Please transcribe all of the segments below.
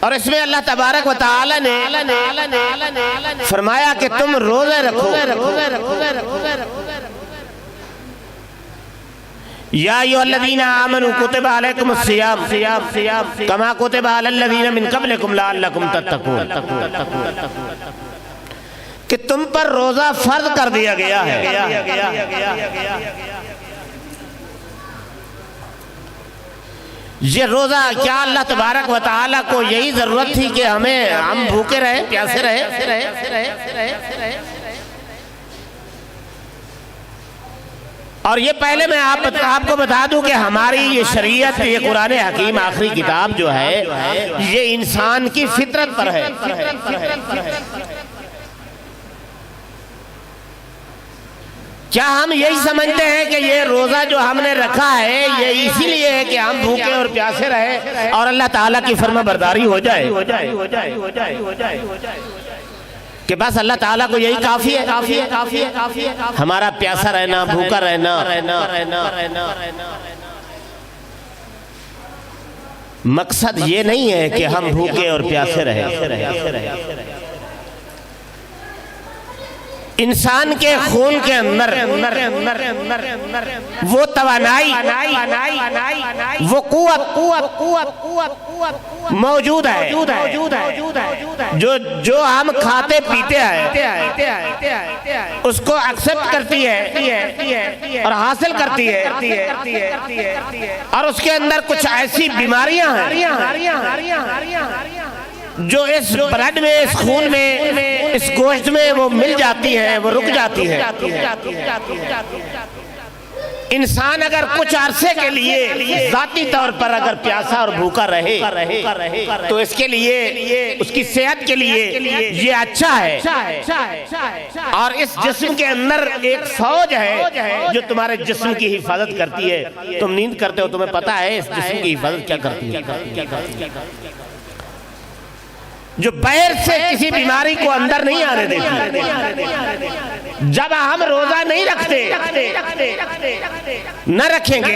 اور اس میں اللہ تبارک و تعالی نے فرمایا کہ تم روزے رکھو۔ یا ایھا الذین آمنوا کتب علیکم الصیام کما کتب علی الذین من قبلکم لعلکم تتقون، کہ تم پر روزہ فرض کر دیا گیا ہے۔ یہ روزہ کیا اللہ تبارک و تعالیٰ کو یہی ضرورت تھی کہ ہم بھوکے رہے، پیاسے رہے؟ اور یہ پہلے میں آپ کو بتا دوں کہ ہماری یہ شریعت، یہ قرآن حکیم آخری کتاب جو ہے، یہ انسان کی فطرت پر ہے۔ کیا ہم یہی سمجھتے ہیں کہ یہ روزہ جو ہم نے رکھا ہے یہ اسی لیے ہے کہ ہم بھوکے اور پیاسے رہے اور اللہ تعالیٰ کی فرما برداری ہو جائے کہ بس اللہ تعالیٰ کو یہی کافی ہے؟ ہمارا پیاسا رہنا، بھوکا رہنا، مقصد یہ نہیں ہے کہ ہم بھوکے اور پیاسے رہیں۔ انسان کے خون کے اندر وہ توانائی، وہ قوت موجود ہے جو ہم کھاتے پیتے ہیں اس کو ایکسپٹ کرتی ہے اور حاصل کرتی ہے، اور اس کے اندر کچھ ایسی بیماریاں ہیں جو اس بلڈ میں، اس خون میں، اس گوشت میں وہ مل جاتی ہیں، وہ رک جاتی ہیں۔ انسان اگر کچھ عرصے کے لیے ذاتی طور پر اگر پیاسا اور بھوکا رہے تو اس کے لیے، اس کی صحت کے لیے یہ اچھا ہے۔ اور اس جسم کے اندر ایک فوج ہے جو تمہارے جسم کی حفاظت کرتی ہے۔ تم نیند کرتے ہو، تمہیں پتا ہے اس جسم کی حفاظت کیا کرتی ہے، جو باہر سے کسی بیماری کو اندر نہیں آنے دیتی۔ جب ہم روزہ نہیں رکھتے، نہ رکھیں گے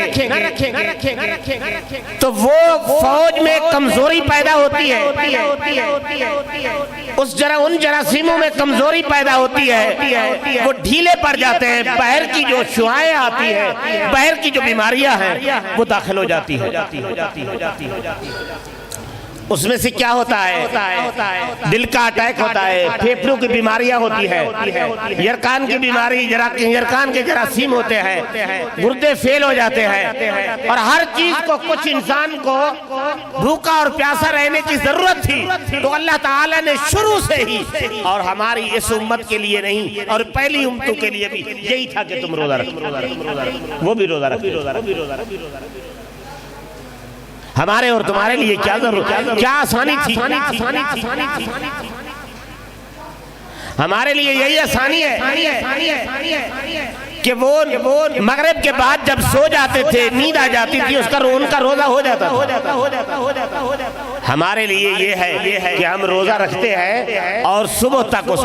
تو وہ فوج میں کمزوری پیدا ہوتی ہے، ان جراثیموں میں کمزوری پیدا ہوتی ہے، وہ ڈھیلے پڑ جاتے ہیں، باہر کی جو شعاعیں آتی ہیں، باہر کی جو بیماریاں ہیں وہ داخل ہو جاتی ہیں۔ اس میں سے کیا ہوتا ہے؟ دل کا اٹیک ہوتا ہے، پھیپھڑوں کی بیماریاں ہوتی ہے، یرقان کی بیماری، یرقان کے جراثیم ہوتے ہیں، گردے فیل ہو جاتے ہیں، اور ہر چیز کو کچھ انسان کو بھوکا اور پیاسا رہنے کی ضرورت تھی تو اللہ تعالیٰ نے شروع سے ہی، اور ہماری اس امت کے لیے نہیں اور پہلی امتوں کے لیے بھی یہی تھا کہ تم روزہ رکھو، وہ بھی روزہ رکھو۔ ہمارے اور تمہارے لیے کیا ضرورت، کیا آسانی تھی؟ ہمارے لیے یہی آسانی ہے کہ وہ مغرب کے بعد جب سو جاتے تھے، نیند آ جاتی تھی، ان کا روزہ ہو جاتا تھا۔ ہمارے لیے یہ ہے کہ ہم روزہ رکھتے ہیں اور صبح تک اس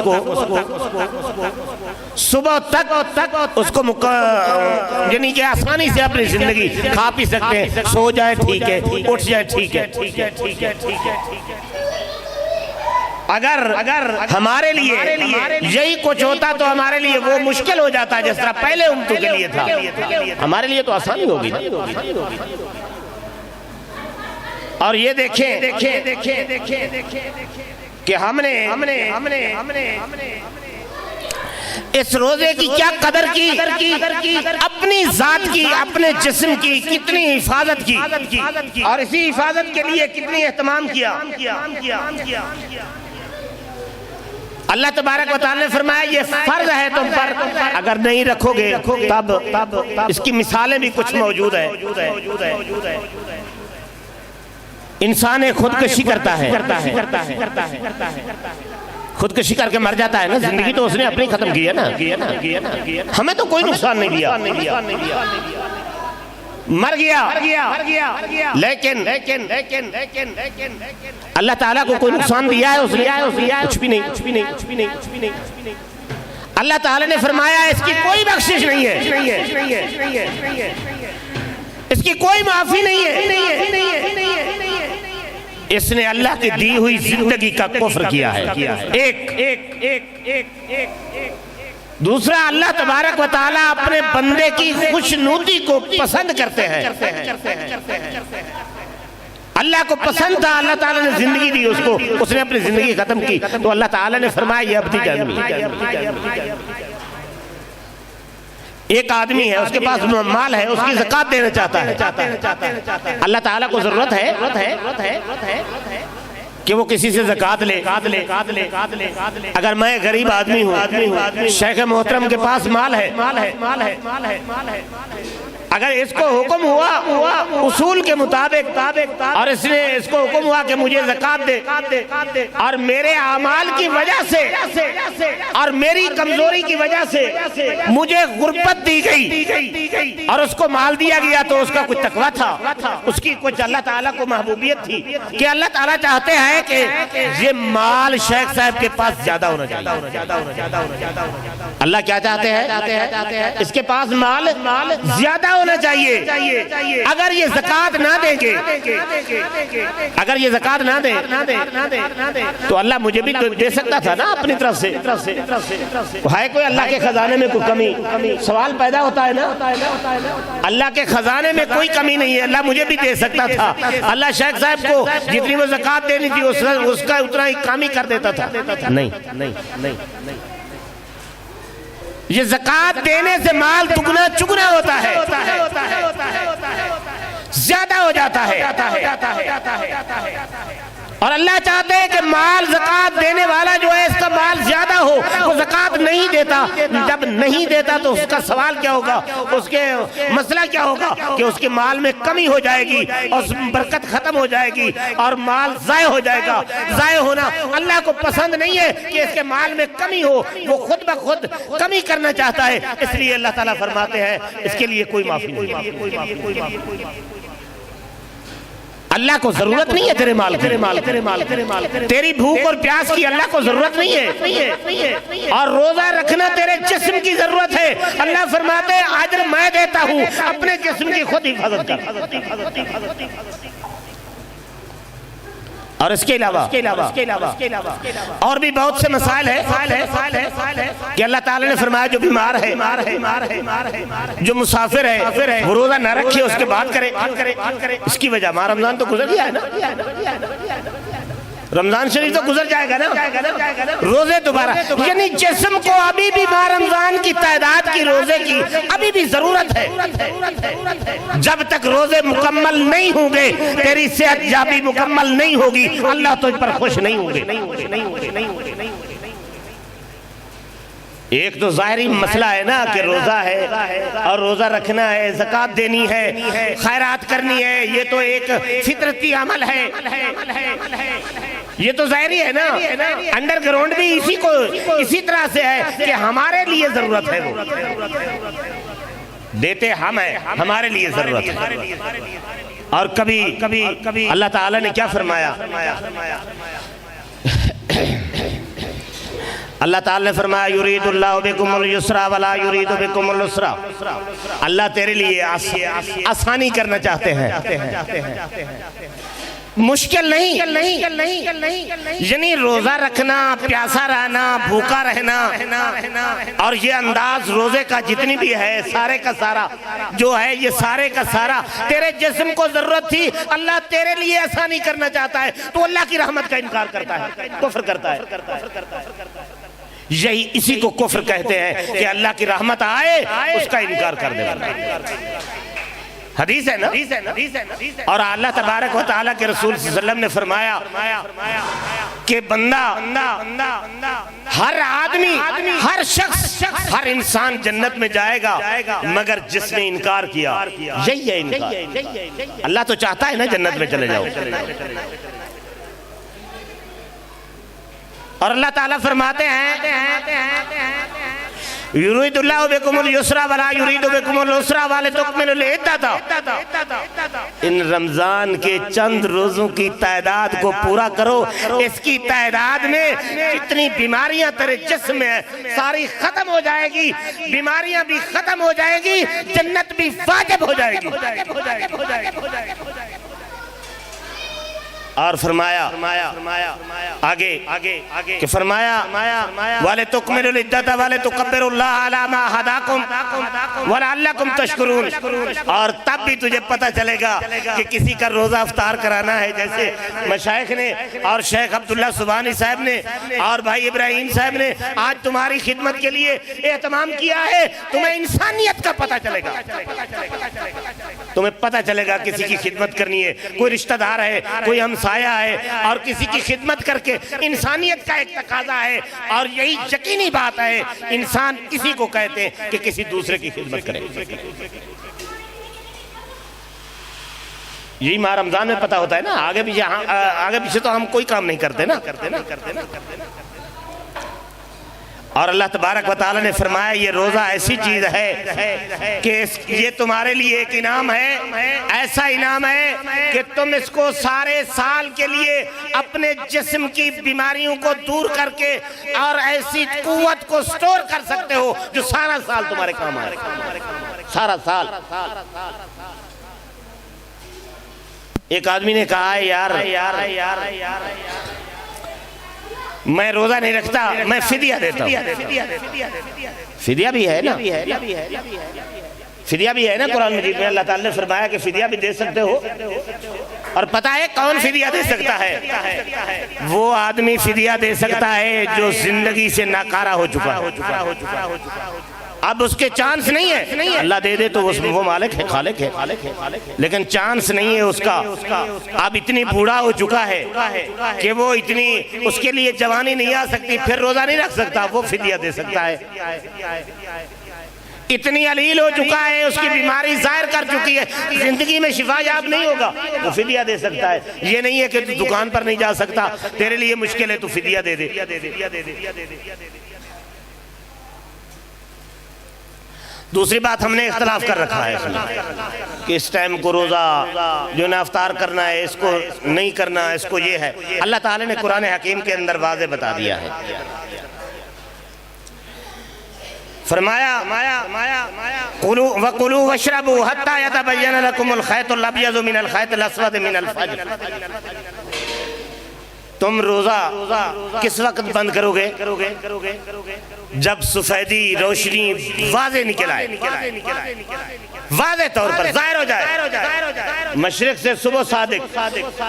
کو یعنی کہ آسانی سے اپنی زندگی کھا پی سکتے ہیں، سو جائے ٹھیک ہے، اٹھ جائے ٹھیک ہے۔ اگر ہمارے لیے یہی کچھ ہوتا تو ہمارے لیے وہ مشکل ہو جاتا جس طرح پہلے امتوں کے لیے تھا، ہمارے لیے تو آسانی ہوگی۔ اور یہ دیکھیں کہ ہم نے اس روزے کی کیا قدر کی، اپنی ذات کی، اپنے جسم کی کتنی حفاظت کی، اور اسی حفاظت کے لیے کتنی اہتمام کیا۔ اللہ تبارک و تعالی نے فرمایا یہ فرض ہے تم پر، اگر نہیں رکھو گے تب اس کی مثالیں بھی کچھ موجود ہیں۔ انسان خودکشی کرتا ہے، خودکشی کر کے مر جاتا ہے نا، زندگی تو اس نے اپنی ختم کی ہے نا، ہمیں تو کوئی نقصان نہیں دیا، مر گیا، لیکن اللہ تعالیٰ کو کوئی نقصان دیا ہے اس نے؟ کچھ بھی نہیں۔ اللہ تعالیٰ نے فرمایا اس کی کوئی بخشش نہیں ہے، اس کی کوئی معافی نہیں ہے۔ اس نے اللہ کی دی ہوئی زندگی کا کفر کیا ہے. دوسرا، اللہ تبارک و تعالیٰ اپنے بندے کی خوشنودی کو پسند کرتے ہیں. اللہ کو پسند تھا، اللہ تعالیٰ نے زندگی دی اس کو، اس نے اپنی زندگی ختم کی تو اللہ تعالیٰ نے فرمایا یہ عبدی جانمی. ایک آدمی ہے، اس کے پاس مال ہے، اس کی زکوٰۃ دینا چاہتا ہے. اللہ تعالیٰ کو ضرورت ہے کہ وہ کسی سے زکوٰۃ لے. اگر میں غریب آدمی ہوں، شیخ محترم کے پاس مال ہے، اگر اس کو حکم ہوا اصول کے مطابق اور اس نے اس کو حکم ہوا کہ مجھے زکوٰۃ دے، اور میرے اعمال کی وجہ سے اور میری کمزوری کی وجہ سے مجھے غربت دی گئی اور اس کو مال دیا گیا تو اس کا کچھ تقویٰ تھا، اس کی کچھ اللہ تعالیٰ کو محبوبیت تھی کہ اللہ تعالیٰ چاہتے ہیں کہ یہ مال شیخ صاحب کے پاس زیادہ ہونا چاہیے. اللہ کیا چاہتے ہیں؟ اس کے پاس مال زیادہ ہونا چاہیے. اگر یہ زکوٰۃ نہ دیں گے، اگر یہ زکوٰۃ نہ دیں تو اللہ مجھے بھی دے سکتا تھا نا اپنی طرف سے. ہے کوئی اللہ کے خزانے میں کوئی کمی؟ سوال پیدا ہوتا ہے نا. اللہ کے خزانے میں کوئی کمی نہیں ہے، اللہ مجھے بھی دے سکتا تھا. اللہ شیخ صاحب کو جتنی وہ زکوٰۃ دینی تھی اس کا اتنا ہی کام ہی کر دیتا تھا. نہیں، یہ زکوٰۃ دینے سے مال دگنا چگنا ہوتا ہے، زیادہ ہو جاتا ہے. اور اللہ چاہتے ہیں کہ مال زکوٰۃ دینے والا جو ہے اس کا مال زیادہ ہو، وہ زکوٰۃ نہیں دیتا. جب نہیں دیتا تو اس کا سوال کیا ہوگا، اس کے مسئلہ کیا ہوگا کہ اس کے مال میں کمی ہو جائے گی اور برکت ختم ہو جائے گی اور مال ضائع ہو جائے گا. ضائع ہونا اللہ کو پسند نہیں ہے کہ اس کے مال میں کمی ہو، وہ خود بخود کمی کرنا چاہتا ہے. اس لیے اللہ تعالیٰ فرماتے ہیں اس کے لیے کوئی معافی نہیں. اللہ کو ضرورت نہیں ہے تیرے مال کی، تیری بھوک اور پیاس کی اللہ کو ضرورت نہیں ہے. اور روزہ رکھنا تیرے جسم کی ضرورت ہے. اللہ فرماتے ہیں اجر میں دیتا ہوں، اپنے جسم کی خود حفاظت کر. اور اس کے علاوہ اور بھی بہت سے مسائل ہیں کہ اللہ تعالیٰ نے فرمایا جو بیمار ہے، جو مسافر ہے، وہ روزہ نہ رکھے، اس کے بعد کرے. اس کی وجہ ماہ رمضان تو گزر گیا ہے نا، رمضان شریف تو گزر جائے گا نا، روزے دوبارہ. یعنی جسم کو ابھی بھی ماہ رمضان کی تعداد کی روزے کی ابھی بھی ضرورت ہے. جب تک روزے مکمل نہیں ہوں گے، تیری صحت یابی مکمل نہیں ہوگی، اللہ تجھ پر خوش نہیں ہوں گے. ایک تو ظاہری مسئلہ ہے نا کہ روزہ ہے اور روزہ رکھنا ہے، زکوٰۃ دینی ہے، خیرات کرنی ہے، یہ تو ایک فطرتی عمل ہے. یہ تو ظاہری ہے نا. انڈر گراؤنڈ بھی اسی طرح سے ہے کہ ہمارے لیے ضرورت ہے، وہ دیتے ہم ہیں، ہمارے لیے ضرورت ہے. اور کبھی اللہ تعالیٰ نے کیا فرمایا؟ اللہ تعالیٰ نے فرمایا یرید اللہ بکم اليسر ولا یرید بکم العسر. اللہ تیرے لیے آسانی کرنا چاہتے ہیں، مشکل نہیں. یعنی روزہ رکھنا، پیاسا رہنا، بھوکا رہنا اور یہ انداز روزے کا جتنی بھی ہے سارے کا سارا جو ہے، یہ سارے کا سارا تیرے جسم کو ضرورت تھی، اللہ تیرے لیے آسانی کرنا چاہتا ہے تو اللہ کی رحمت کا انکار کرتا ہے، کفر کرتا ہے. یہی اسی کو کفر کہتے ہیں کہ اللہ کی رحمت آئے اس کا انکار کر دے. حدیث ہے نا. اور اللہ تبارک و تعالیٰ کے رسول صلی اللہ علیہ وسلم نے فرمایا کہ بندہ، ہر آدمی، ہر شخص، ہر انسان جنت میں جائے گا مگر جس نے انکار کیا. یہی ہے انکار. اللہ تو چاہتا ہے نا جنت میں چلے جاؤ. اور اللہ تعالیٰ فرماتے ہیں یرید اللہ بکم اليسر ولا یرید بکم العسر ولتکملوا العدۃ. ان رمضان کے چند روزوں کی تعداد کو پورا کرو. اس کی تعداد میں جتنی بیماریاں تیرے جسم میں ساری ختم ہو جائے گی، بیماریاں بھی ختم ہو جائے گی، جنت بھی واجب ہو جائے گی. اور فرمایا آگے کہ فرمایا وَلِتُكْمِلُوا الْعِدَّةَ وَلِتُكَبِّرُوا اللَّهَ عَلَىٰ مَا هَدَاكُمْ وَلَعَلَّكُمْ تَشْكُرُونَ۔ اور تب بھی تجھے پتہ چلے گا کہ کسی کا روزہ افطار کرانا ہے، جیسے مشائخ نے اور شیخ عبداللہ سبحانی صاحب نے اور بھائی ابراہیم صاحب نے آج تمہاری خدمت کے لیے اہتمام کیا ہے، تمہیں انسانیت کا پتہ چلے گا، تمہیں پتہ چلے گا کسی کی خدمت کرنی ہے، کوئی رشتہ دار ہے، کوئی ہمسایہ ہے، اور کسی کی خدمت کر کے انسانیت کا ایک تقاضا ہے، اور یہی یقینی بات ہے انسان کسی کو کہتے ہیں کہ کسی دوسرے کی خدمت کرے۔ یہی ماہ رمضان میں پتہ ہوتا ہے نا، آگے پیچھے تو ہم کوئی کام نہیں کرتے نا۔ اور اللہ تبارک و تعالی نے فرمایا یہ روزہ ایسی چیز ہے کہ یہ تمہارے لیے ایک انعام ہے، ایسا انعام ہے کہ تم اس کو سارے سال کے لیے اپنے جسم کی بیماریوں کو دور کر کے اور ایسی قوت کو سٹور کر سکتے ہو جو سارا سال تمہارے کام آئے، سارا سال۔ ایک آدمی نے کہا ہے یار میں روزہ نہیں رکھتا، میں فدیہ دیتا ہوں۔ فدیہ بھی ہے نا، فدیہ بھی ہے نا، قرآن مجید میں اللہ تعالی نے فرمایا کہ فدیہ بھی دے سکتے ہو۔ اور پتہ ہے کون فدیہ دے سکتا ہے؟ وہ آدمی فدیہ دے سکتا ہے جو زندگی سے ناکارہ ہو چکا ہے، اب اس کے چانس نہیں ہے، اللہ دے دے تو وہ مالک ہے، خالق ہے، لیکن چانس نہیں ہے اس کا، اب اتنی بوڑھا ہو چکا ہے کہ وہ اس کے لیے جوانی نہیں آ سکتی، پھر روزہ نہیں رکھ سکتا، وہ فدیہ دے سکتا ہے۔ اتنی علیل ہو چکا ہے، اس کی بیماری ظاہر کر چکی ہے، زندگی میں شفا یاب نہیں ہوگا، وہ فدیہ دے سکتا ہے۔ یہ نہیں ہے کہ تو دکان پر نہیں جا سکتا، تیرے لیے مشکل ہے، تو فدیہ دے دے۔ دوسری بات ہم نے اختلاف کر رکھا ہے کہ اس ٹائم کو روزہ جو نہ افطار کرنا ہے، اس کو نہیں کرنا، اس کو یہ ہے۔ اللہ تعالی نے قرآن حکیم کے اندر واضح بتا دیا ہے، فرمایا وَقُلُوا وَاشْرَبُوا حَتَّى يَتَبَيَّنَ لَكُمُ الْخَيْطُ الْأَبْيَضُ مِنَ الْخَيْطِ الْأَسْوَدِ مِنَ الْفَجْرِ۔ تم روزہ کس وقت بند کرو گے؟ جب سفیدی روشنی واضح نکل آئے، واضح طور پر ظاہر ہو جائے۔ مشرق سے صبح صادق،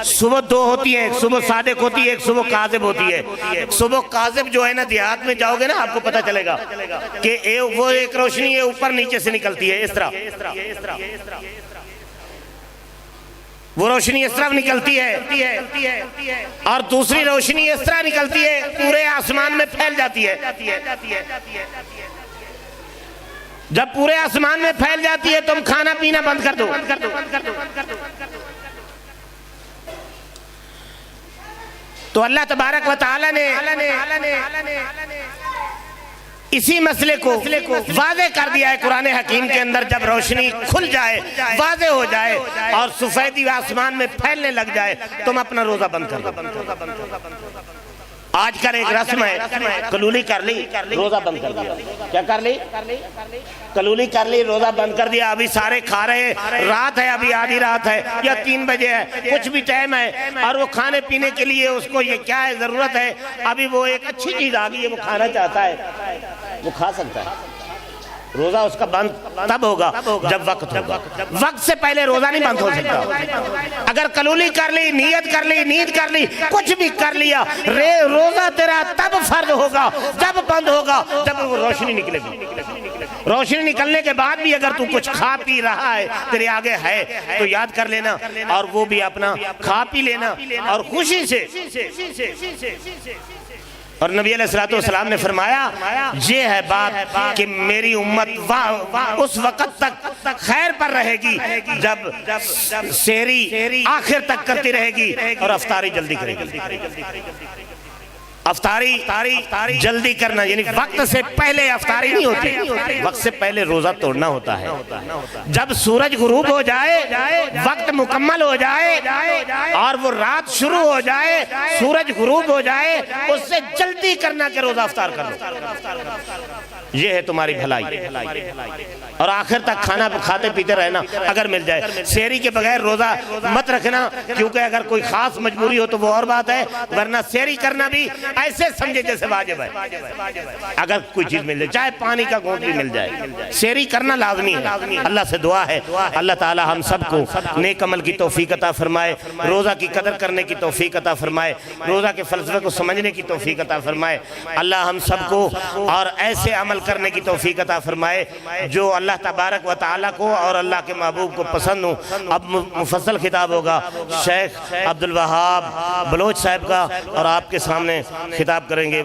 صبح دو ہوتی ہے، ایک صبح صادق ہوتی ہے، ایک صبح کاذب ہوتی ہے۔ صبح کاذب جو ہے نا، دیہات میں جاؤ گے نا آپ کو پتہ چلے گا کہ وہ ایک روشنی ہے اوپر نیچے سے نکلتی ہے، اس طرح وہ روشنی اس طرف نکلتی ہے، اور دوسری روشنی اس طرح نکلتی ہے، پورے آسمان میں پھیل جاتی ہے۔ جب پورے آسمان میں پھیل جاتی ہے تم کھانا پینا بند کر دو۔ تو اللہ تبارک و تعالی نے اسی مسئلے کو واضح کر دیا ہے قرآن حکیم کے اندر، جب روشنی کھل جائے، واضح ہو جائے اور سفیدی آسمان میں پھیلنے لگ جائے، تم اپنا روزہ بند کر دو۔ آج کل ایک رسم ہے، کلولی کر لی، روزہ بند کر دیا۔ کیا کر لی؟ کلولی کر لی، روزہ بند کر دیا۔ ابھی سارے کھا رہے ہیں، رات ہے، ابھی آدھی رات ہے یا 3 بجے ہے، کچھ بھی ٹائم ہے، اور وہ کھانے پینے کے لیے اس کو یہ کیا ہے ضرورت ہے، ابھی وہ ایک اچھی چیز آ گئی ہے، وہ کھانا چاہتا ہے، وہ کھا سکتا ہے۔ روزہ اس کا بند تب ہوگا جب وقت ہوگا، وقت سے پہلے روزہ نہیں بند ہو سکتا۔ اگر کلولی کر لی، نیت کر لی، نیند کر لی، کچھ بھی کر لیا، روزہ تیرا تب فرض ہوگا، جب بند ہوگا، جب وہ روشنی نکلے گی۔ روشنی نکلنے کے بعد بھی اگر تو کچھ کھا پی رہا ہے، تیرے آگے ہے، تو یاد کر لینا اور وہ بھی اپنا کھا پی لینا اور خوشی سے۔ اور نبی علیہ السلام نے فرمایا یہ ہے بات کہ میری امت اس وقت تک خیر پر رہے گی جب سحری آخر تک کرتی رہے گی اور افطاری جلدی کرے گی۔ افطاری جلدی کرنا یعنی وقت سے پہلے افطاری نہیں ہوتی، وقت سے پہلے روزہ توڑنا ہوتا ہے۔ جب سورج غروب ہو جائے، وقت مکمل ہو جائے اور وہ رات شروع ہو جائے، سورج غروب ہو جائے، اس سے جلدی کرنا کہ روزہ افطار کر لو۔ یہ ہے تمہاری بھلائی، اور آخر تک کھانا کھاتے پیتے رہنا اگر مل جائے۔ سحری کے بغیر روزہ مت رکھنا، کیونکہ اگر کوئی خاص مجبوری ہو تو وہ اور بات ہے، ورنہ سحری کرنا بھی ایسے سمجھے جیسے واجب ہے۔ اگر کوئی چیز مل جائے، چاہے پانی کا گھونٹ بھی مل جائے، سحری کرنا لازمی ہے۔ اللہ سے دعا ہے اللہ تعالی ہم سب کو نیک عمل کی توفیق عطا فرمائے، روزہ کی قدر کرنے کی توفیق عطا فرمائے، روزہ کے فلسفے کو سمجھنے کی توفیق عطا فرمائے۔ اللہ ہم سب کو اور ایسے عمل کرنے کی توفیق عطا فرمائے جو اللہ تبارک و تعالیٰ کو اور اللہ کے محبوب کو پسند ہو۔ اب مفصل خطاب ہوگا شیخ عبدالوہاب بلوچ صاحب کا، اور آپ کے سامنے خطاب کریں گے۔